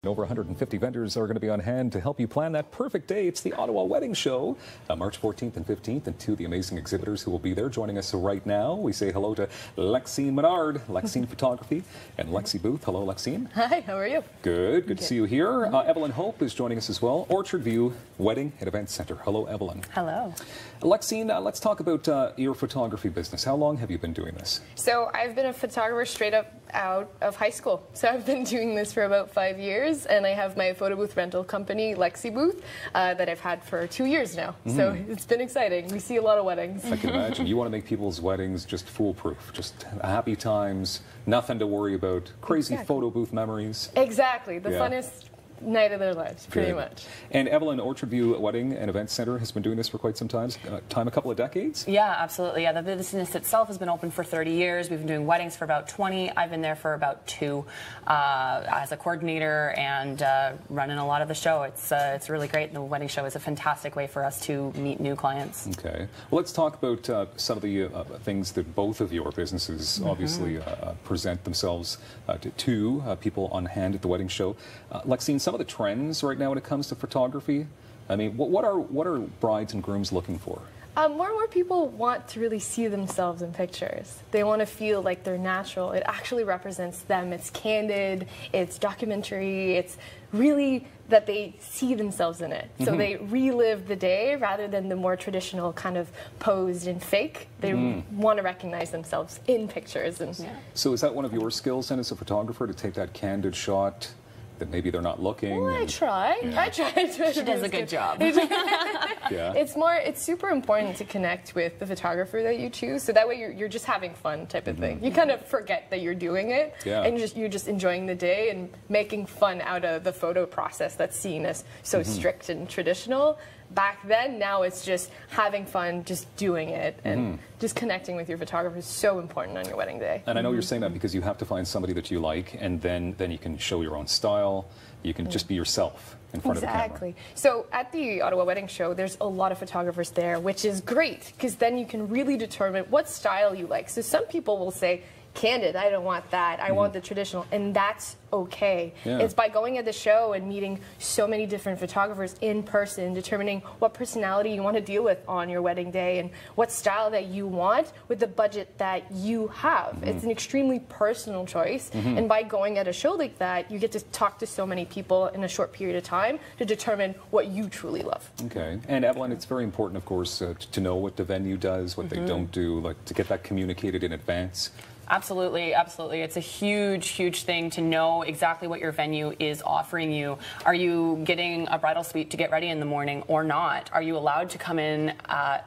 Over 150 vendors are going to be on hand to help you plan that perfect day. It's the Ottawa Wedding Show, March 14th and 15th, and two of the amazing exhibitors who will be there joining us right now. We say hello to Lexine Menard, Lexine Photographie and LexiBooth. Hello, Lexine. Hi, how are you? Good to see you here. Evelyn Hope is joining us as well. Orchard View Wedding and Event Center. Hello, Evelyn. Hello. Lexine, let's talk about your photography business. How long have you been doing this? So I've been a photographer straight up out of high school. So I've been doing this for about 5 years, and I have my photo booth rental company, LexiBooth, that I've had for 2 years now. So it's been exciting. We see a lot of weddings. I can imagine. You want to make people's weddings just foolproof, just happy times, nothing to worry about, crazy photo booth memories. Exactly. The funnest night of their lives, pretty much. And Evelyn, Orchard View Wedding and Event Center has been doing this for quite some time, a couple of decades? Yeah, absolutely. Yeah, the business itself has been open for 30 years. We've been doing weddings for about 20. I've been there for about 2 as a coordinator and running a lot of the show. It's really great. The wedding show is a fantastic way for us to meet new clients. Okay. Well, let's talk about some of the things that both of your businesses obviously present themselves to people on hand at the wedding show. Lexine, some of the trends right now when it comes to photography, I mean, what are brides and grooms looking for? More and more people want to really see themselves in pictures. They want to feel like they're natural. It actually represents them. It's candid, it's documentary, it's really that they see themselves in it. So they relive the day rather than the more traditional kind of posed and fake. They want to recognize themselves in pictures. And So is that one of your skills then as a photographer, to take that candid shot that maybe they're not looking? Well, I try. I try to. She does a good job. It's super important to connect with the photographer that you choose, so that way you're just having fun type of thing. You kind of forget that you're doing it, and you're just enjoying the day and making fun out of the photo process that's seen as so strict and traditional. Back then, now it's just having fun, just doing it, and just connecting with your photographer is so important on your wedding day. And I know you're saying that because you have to find somebody that you like, and then you can show your own style. You can just be yourself in front of the camera. Exactly. So at the Ottawa Wedding Show, there's a lot of photographers there, which is great, because then you can really determine what style you like. So some people will say, candid, I don't want that, I want the traditional, and that's okay. It's by going at the show and meeting so many different photographers in person, determining what personality you want to deal with on your wedding day and what style that you want with the budget that you have. It's an extremely personal choice, and by going at a show like that, you get to talk to so many people in a short period of time to determine what you truly love. Okay. And Evelyn, it's very important, of course, to know what the venue does, what they don't do, like to get that communicated in advance. Absolutely, absolutely. It's a huge, huge thing to know exactly what your venue is offering you. Are you getting a bridal suite to get ready in the morning or not? Are you allowed to come in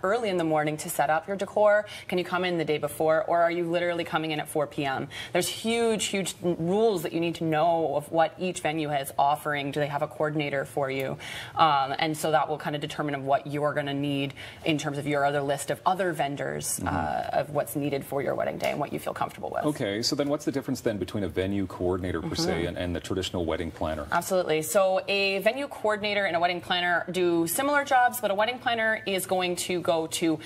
early in the morning to set up your decor? Can you come in the day before, or are you literally coming in at 4 p.m.? There's huge, huge rules that you need to know of what each venue is offering. Do they have a coordinator for you? And so that will kind of determine of what you're going to need in terms of your other list of other vendors of what's needed for your wedding day and what you feel comfortable with. Okay, so then what's the difference then between a venue coordinator per se and the traditional wedding planner? Absolutely. So a venue coordinator and a wedding planner do similar jobs, but a wedding planner is going to go to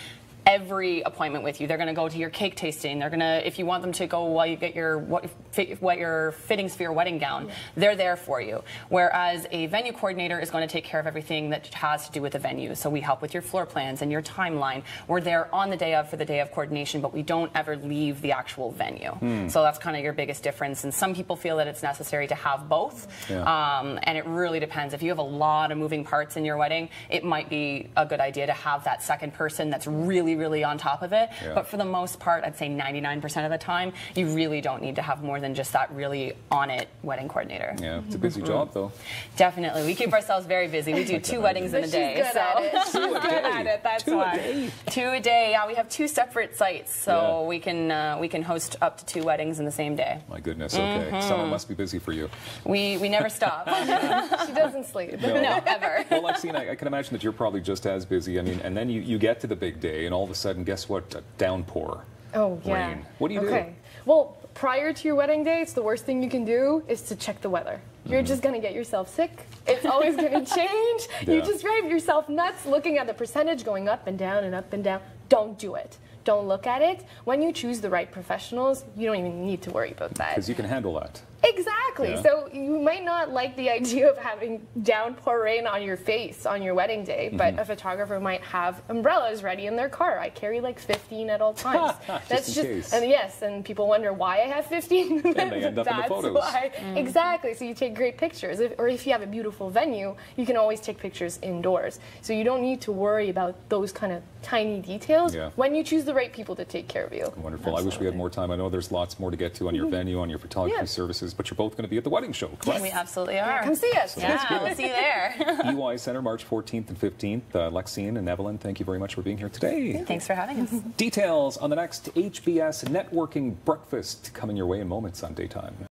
every appointment with you. They're going to go to your cake tasting. They're going to, if you want them to go while you get your fittings for your wedding gown, they're there for you. Whereas a venue coordinator is going to take care of everything that has to do with the venue. So we help with your floor plans and your timeline. We're there on the day of for the day of coordination, but we don't ever leave the actual venue. So that's kind of your biggest difference. And some people feel that it's necessary to have both. And it really depends. If you have a lot of moving parts in your wedding, it might be a good idea to have that second person that's really on top of it. But for the most part, I'd say 99% of the time, you really don't need to have more than just that really on-it wedding coordinator. Yeah, it's a busy job, though. Definitely. We keep ourselves very busy. We do 2 weddings in a day. She's good at it. That's why. 2 a day. Yeah, we have 2 separate sites, so we can host up to 2 weddings in the same day. My goodness. Okay, summer must be busy for you. We never stop. She doesn't sleep. No, ever. Well, Lexine, I can imagine that you're probably just as busy. I mean, and then you get to the big day, and all of a sudden, guess what? A downpour. Oh, yeah. Rain. What do you do? Well, prior to your wedding day, it's the worst thing you can do is to check the weather. You're just going to get yourself sick. It's always going to change. You just drive yourself nuts looking at the percentage going up and down and up and down. Don't do it. don't look at it. When you choose the right professionals, you don't even need to worry about that. Because you can handle that. Exactly. Yeah. So you might not like the idea of having downpour rain on your face on your wedding day, but a photographer might have umbrellas ready in their car. I carry like 15 at all times. Just in case. And yes, and people wonder why I have 15. And they end up in the photos. Why. Exactly. So you take great pictures. Or if you have a beautiful venue, you can always take pictures indoors. So you don't need to worry about those kind of tiny details when you choose the right people to take care of you. Wonderful. Absolutely. I wish we had more time. I know there's lots more to get to on your venue, on your photography services, but you're both going to be at the wedding show, correct? We absolutely are. Come see us. Yeah, we'll see you there. EY Center, March 14th and 15th. Lexine and Evelyn, thank you very much for being here today. Thanks for having us. Details on the next HBS networking breakfast coming your way in moments on Daytime.